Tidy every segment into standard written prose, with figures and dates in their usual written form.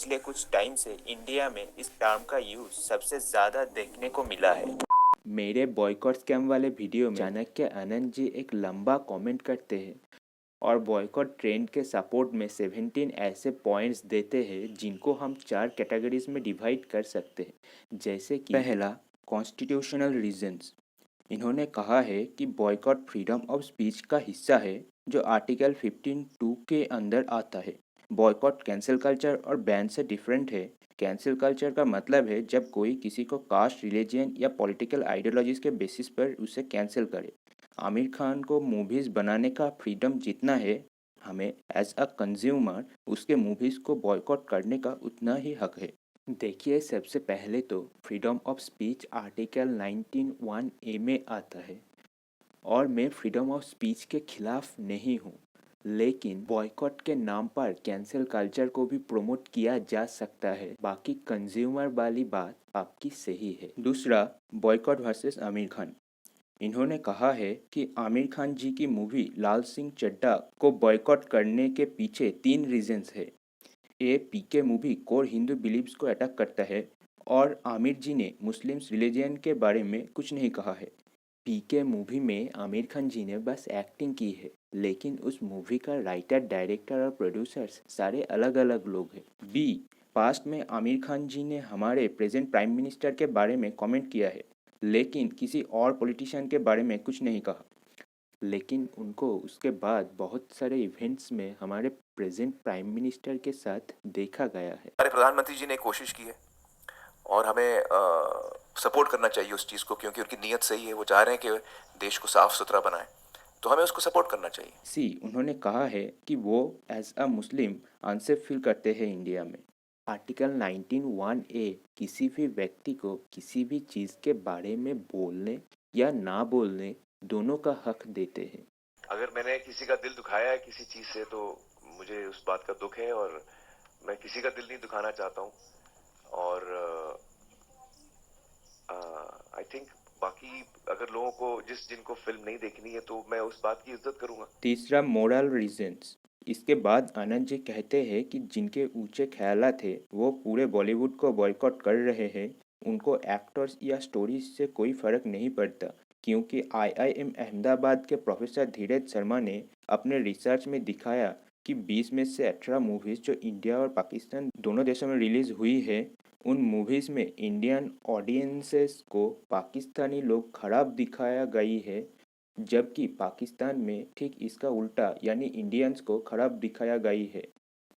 पिछले कुछ टाइम से इंडिया में इस टर्म का यूज सबसे ज़्यादा देखने को मिला है। मेरे बॉयकॉट स्कैम वाले वीडियो में चाणक्य आनंद जी एक लंबा कमेंट करते हैं और बॉयकॉट ट्रेंड के सपोर्ट में 17 ऐसे पॉइंट्स देते हैं जिनको हम 4 कैटेगरीज में डिवाइड कर सकते हैं। जैसे कि पहला, कॉन्स्टिट्यूशनल रीजंस। इन्होंने कहा है कि बॉयकॉट फ्रीडम ऑफ स्पीच का हिस्सा है जो आर्टिकल 15(2) के अंदर आता है। बॉयकॉट कैंसिल कल्चर और बैन से डिफरेंट है। कैंसिल कल्चर का मतलब है जब कोई किसी को कास्ट, रिलीजन या पॉलिटिकल आइडियोलॉजीज के बेसिस पर उसे कैंसिल करे। आमिर खान को मूवीज़ बनाने का फ्रीडम जितना है, हमें एज अ कंज्यूमर उसके मूवीज़ को बॉयकॉट करने का उतना ही हक है। देखिए, सबसे पहले तो freedom of speech article 19(1)(a) में आता है और मैं फ्रीडम ऑफ स्पीच के खिलाफ नहीं हूँ, लेकिन बॉयकॉट के नाम पर कैंसिल कल्चर को भी प्रमोट किया जा सकता है। बाकी कंज्यूमर वाली बात आपकी सही है। दूसरा, बॉयकॉट वर्सेस आमिर खान। इन्होंने कहा है कि आमिर खान जी की मूवी लाल सिंह चड्ढा को बॉयकॉट करने के पीछे 3 रीजंस है। ए, पीके मूवी कोर हिंदू बिलीव्स को अटैक करता है और आमिर जी ने मुस्लिम्स रिलीजन के बारे में कुछ नहीं कहा है। पीके मूवी में आमिर खान जी ने बस एक्टिंग की है, लेकिन उस मूवी का राइटर, डायरेक्टर और प्रोड्यूसर्स सारे अलग अलग लोग हैं। बी, पास्ट में आमिर खान जी ने हमारे प्रेजेंट प्राइम मिनिस्टर के बारे में कमेंट किया है, लेकिन किसी और पॉलिटिशियन के बारे में कुछ नहीं कहा। लेकिन उनको उसके बाद बहुत सारे इवेंट्स में हमारे प्रेजेंट प्राइम मिनिस्टर के साथ देखा गया है। हमारे प्रधानमंत्री जी ने कोशिश की है और हमें सपोर्ट करना चाहिए उस चीज़ को, क्योंकि उनकी नीयत सही है। वो चाह रहे हैं कि देश को साफ सुथरा बनाए, तो हमें उसको सपोर्ट करना चाहिए। सी, उन्होंने कहा है कि वो as a Muslim unsafe feel करते हैं इंडिया में। आर्टिकल 19(1)(a) किसी भी व्यक्ति को किसी भी चीज़ के बारे में बोलने या ना बोलने दोनों का हक देते हैं। अगर मैंने किसी का दिल दुखाया है किसी चीज़ से, तो मुझे उस बात का दुख है और मैं किसी का दिल नहीं दुखाना चाहता हूँ। और आई थिंक बाकी अगर लोगों को जिनको फिल्म नहीं देखनी है, तो मैं उस बात की इज्जत करूँगा। तीसरा, मोरल रीजंस। इसके बाद आनंद जी कहते हैं कि जिनके ऊंचे ख्यालात थे वो पूरे बॉलीवुड को बॉयकॉट कर रहे हैं, उनको एक्टर्स या स्टोरीज से कोई फ़र्क नहीं पड़ता, क्योंकि आईआईएम अहमदाबाद के प्रोफेसर धीरज शर्मा ने अपने रिसर्च में दिखाया कि 20 में से 18 मूवीज़ जो इंडिया और पाकिस्तान दोनों देशों में रिलीज़ हुई है, उन मूवीज़ में इंडियन ऑडियंसेस को पाकिस्तानी लोग खराब दिखाया गई है, जबकि पाकिस्तान में ठीक इसका उल्टा यानी इंडियंस को खराब दिखाया गई है।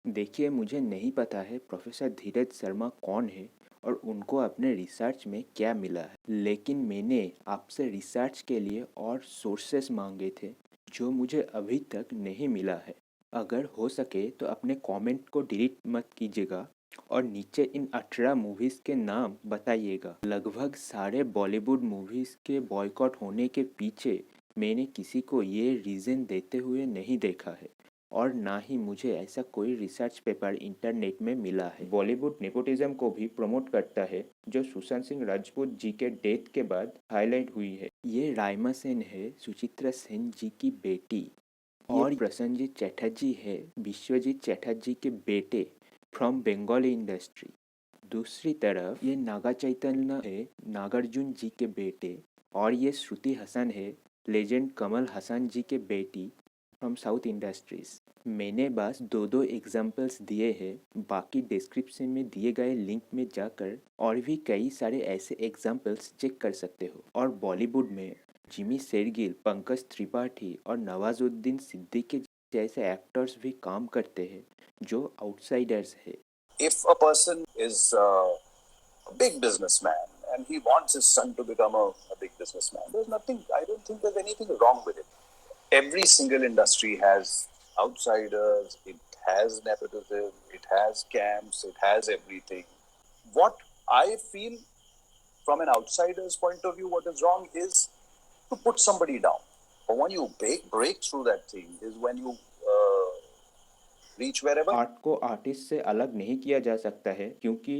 देखिए, मुझे नहीं पता है प्रोफेसर धीरज शर्मा कौन है और उनको अपने रिसर्च में क्या मिला है, लेकिन मैंने आपसे रिसर्च के लिए और सोर्सेस मांगे थे जो मुझे अभी तक नहीं मिला है। अगर हो सके तो अपने कमेंट को डिलीट मत कीजिएगा और नीचे इन 18 मूवीज़ के नाम बताइएगा। लगभग सारे बॉलीवुड मूवीज़ के बॉयकॉट होने के पीछे मैंने किसी को ये रीज़न देते हुए नहीं देखा है और ना ही मुझे ऐसा कोई रिसर्च पेपर इंटरनेट में मिला है। बॉलीवुड नेपोटिज्म को भी प्रमोट करता है, जो सुशांत सिंह राजपूत जी के डेथ के बाद हाईलाइट हुई है। ये राइमा सेन है, सुचित्रा सेन जी की बेटी, और प्रसन्नजीत चटर्जी है, विश्वजीत चटर्जी के बेटे फ्रॉम बंगाली इंडस्ट्री। दूसरी तरफ ये नागा चैतन्य है, नागार्जुन जी के बेटे, और ये श्रुति हसन है, लेजेंड कमल हसन जी के बेटी फ्रॉम साउथ इंडस्ट्रीज। मैंने बस दो दो एग्जाम्पल्स दिए हैं, बाकी डिस्क्रिप्शन में दिए गए लिंक में जाकर और भी कई सारे ऐसे एग्जाम्पल्स चेक कर सकते हो। और बॉलीवुड में जिमी शेरगिल, पंकज त्रिपाठी और नवाजुद्दीन सिद्दीकी जैसे एक्टर्स भी काम करते हैं जो आउटसाइडर्स है। If a person is a big businessman and he wants his son to become a big businessman, there's nothing, I don't think there's anything wrong with it. Every single industry has outsiders, it has nepotism, it has camps, it has everything. What I feel from an outsider's point of view, what is wrong is to put somebody down. But when you break through that thing is when you reach wherever. Art को artist से अलग नहीं किया जा सकता है, क्योंकि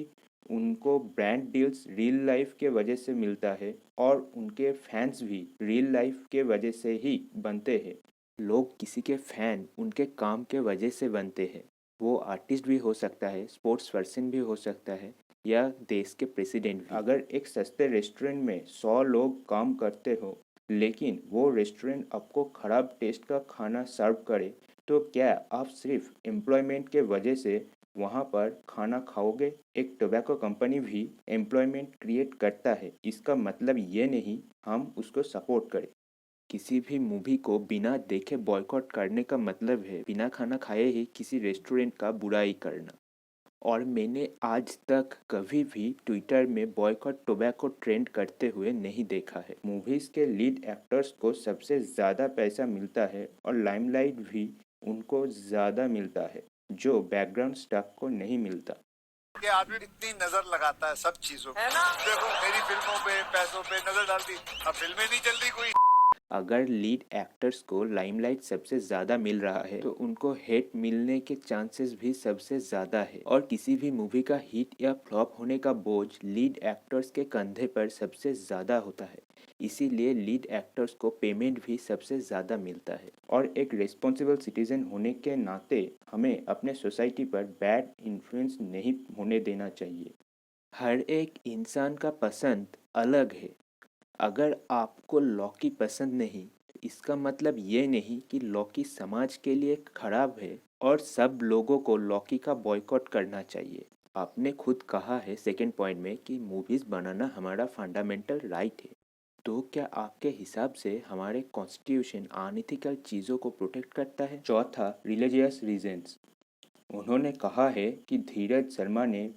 उनको ब्रांड डील्स रियल लाइफ के वजह से मिलता है और उनके फैंस भी रियल लाइफ के वजह से ही बनते हैं। लोग किसी के फैन उनके काम के वजह से बनते हैं, वो आर्टिस्ट भी हो सकता है, स्पोर्ट्स पर्सन भी हो सकता है, या देश के प्रेसिडेंट भी। अगर एक सस्ते रेस्टोरेंट में 100 लोग काम करते हो लेकिन वो रेस्टोरेंट आपको ख़राब टेस्ट का खाना सर्व करे, तो क्या आप सिर्फ एम्प्लॉयमेंट के वजह से वहाँ पर खाना खाओगे? एक टोबैको कंपनी भी एम्प्लॉयमेंट क्रिएट करता है, इसका मतलब ये नहीं हम उसको सपोर्ट करें। किसी भी मूवी को बिना देखे बॉयकॉट करने का मतलब है बिना खाना खाए ही किसी रेस्टोरेंट का बुराई करना। और मैंने आज तक कभी भी ट्विटर में बॉयकॉट टोबैको ट्रेंड करते हुए नहीं देखा है। मूवीज़ के लीड एक्टर्स को सबसे ज़्यादा पैसा मिलता है और लाइमलाइट भी उनको ज़्यादा मिलता है, जो बैकग्राउंड स्टाफ को नहीं मिलता। कि आदमी इतनी नजर लगाता है सब चीजों पे, देखो मेरी फिल्मों पे पैसों पे नजर डाल दी, अब फिल्में नहीं चल रही कोई। अगर लीड एक्टर्स को लाइमलाइट सबसे ज़्यादा मिल रहा है तो उनको हेट मिलने के चांसेस भी सबसे ज़्यादा है, और किसी भी मूवी का हिट या फ्लॉप होने का बोझ लीड एक्टर्स के कंधे पर सबसे ज़्यादा होता है। इसीलिए लीड एक्टर्स को पेमेंट भी सबसे ज़्यादा मिलता है। और एक रिस्पॉन्सिबल सिटीजन होने के नाते हमें अपने सोसाइटी पर बैड इन्फ्लुएंस नहीं होने देना चाहिए। हर एक इंसान का पसंद अलग है। अगर आपको लौकी पसंद नहीं तो इसका मतलब ये नहीं कि लौकी समाज के लिए खराब है और सब लोगों को लौकी का बॉयकॉट करना चाहिए। आपने खुद कहा है सेकंड पॉइंट में कि मूवीज़ बनाना हमारा फंडामेंटल राइट है, तो क्या आपके हिसाब से हमारे कॉन्स्टिट्यूशन अनइथिकल चीज़ों को प्रोटेक्ट करता है? चौथा, रिलीजियस रीजंस। उन्होंने कहा है कि धीरज शर्मा ने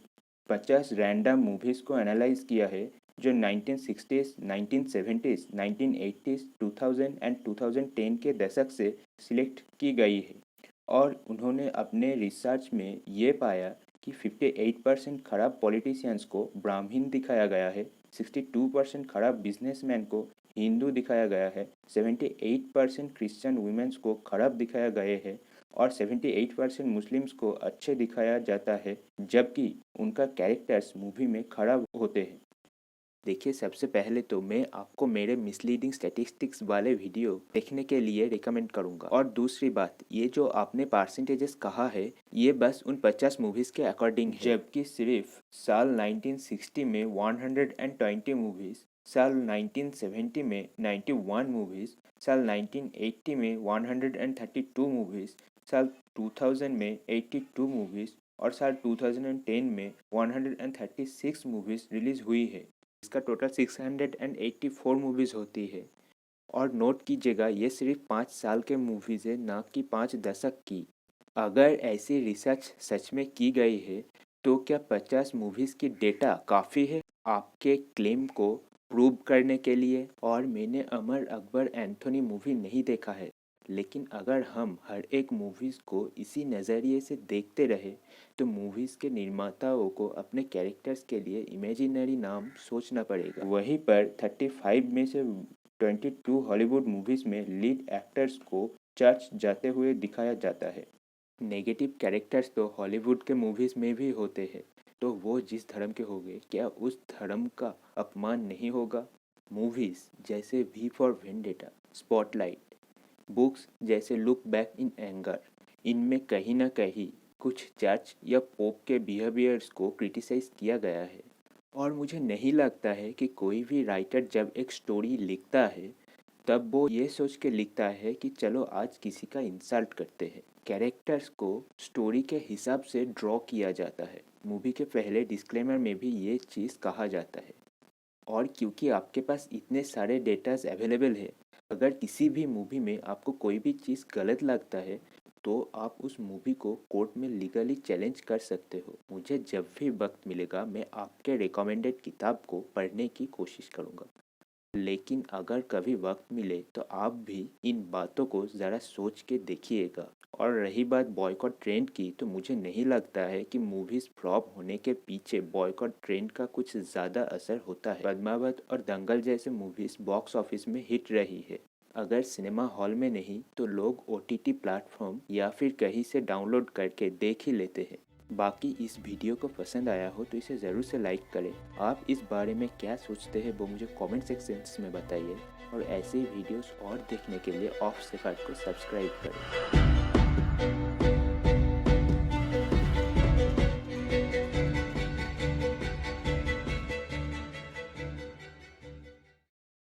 50 रैंडम मूवीज़ को एनालाइज किया है जो 1960s, 1970s, 1980s, 2000 एंड 2010 के दशक से सिलेक्ट की गई है, और उन्होंने अपने रिसर्च में ये पाया कि 58% खराब पॉलिटिशियंस को ब्राह्मण दिखाया गया है, 62% खराब बिजनेसमैन को हिंदू दिखाया गया है, 78% क्रिश्चियन वुमेन्स को खराब दिखाया गया है, और 78% मुस्लिम्स को अच्छे दिखाया जाता है, जबकि उनका कैरेक्टर्स मूवी में खराब होते हैं। देखिए, सबसे पहले तो मैं आपको मेरे मिसलीडिंग स्टैटिस्टिक्स वाले वीडियो देखने के लिए रिकमेंड करूंगा, और दूसरी बात, ये जो आपने परसेंटेजेस कहा है ये बस उन 50 मूवीज़ के अकॉर्डिंग है, जबकि सिर्फ साल 1960 में 120 मूवीज़, साल 1970 में 91 मूवीज़, साल 1980 में 132 मूवीज़, साल 2000 में 82 मूवीज़ और साल 2010 में 136 मूवीज़ रिलीज़ हुई है। इसका टोटल 684 मूवीज़ होती है। और नोट कीजिएगा, ये सिर्फ 5 साल के मूवीज़ है, ना कि 5 दशक की। अगर ऐसी रिसर्च सच में की गई है तो क्या 50 मूवीज़ की डेटा काफ़ी है आपके क्लेम को प्रूव करने के लिए? और मैंने अमर अकबर एंथोनी मूवी नहीं देखा है, लेकिन अगर हम हर एक मूवीज़ को इसी नज़रिए से देखते रहे तो मूवीज़ के निर्माताओं को अपने कैरेक्टर्स के लिए इमेजिनरी नाम सोचना पड़ेगा। वहीं पर 35 में से 22 हॉलीवुड मूवीज़ में लीड एक्टर्स को चर्च जाते हुए दिखाया जाता है। नेगेटिव कैरेक्टर्स तो हॉलीवुड के मूवीज़ में भी होते हैं, तो वो जिस धर्म के होंगे क्या उस धर्म का अपमान नहीं होगा? मूवीज़ जैसे V for Vendetta, Spotlight, books जैसे लुक बैक इन एंगर, इनमें कहीं ना कहीं कुछ चर्च या पोप के बिहेवियर्स को क्रिटिसाइज़ किया गया है। और मुझे नहीं लगता है कि कोई भी राइटर जब एक स्टोरी लिखता है तब वो ये सोच के लिखता है कि चलो आज किसी का इंसल्ट करते हैं। कैरेक्टर्स को स्टोरी के हिसाब से ड्रॉ किया जाता है। मूवी के पहले डिस्क्लेमर में भी ये चीज़ कहा जाता है। और क्योंकि आपके पास इतने सारे डेटाज अवेलेबल है, अगर किसी भी मूवी में आपको कोई भी चीज़ गलत लगता है तो आप उस मूवी को कोर्ट में लीगली चैलेंज कर सकते हो। मुझे जब भी वक्त मिलेगा मैं आपके रिकमेंडेड किताब को पढ़ने की कोशिश करूँगा, लेकिन अगर कभी वक्त मिले तो आप भी इन बातों को ज़रा सोच के देखिएगा। और रही बात बॉयकॉट ट्रेंड की, तो मुझे नहीं लगता है कि मूवीज़ फ्लॉप होने के पीछे बॉयकॉट ट्रेंड का कुछ ज़्यादा असर होता है। पद्मावत और दंगल जैसे मूवीज़ बॉक्स ऑफिस में हिट रही है। अगर सिनेमा हॉल में नहीं तो लोग OTT प्लेटफॉर्म या फिर कहीं से डाउनलोड करके देख ही लेते हैं। बाकी इस वीडियो को पसंद आया हो तो इसे ज़रूर से लाइक करें। आप इस बारे में क्या सोचते हैं वो मुझे कमेंट सेक्शन में बताइए, और ऐसे वीडियोस और देखने के लिए ऑफ से को सब्सक्राइब करें।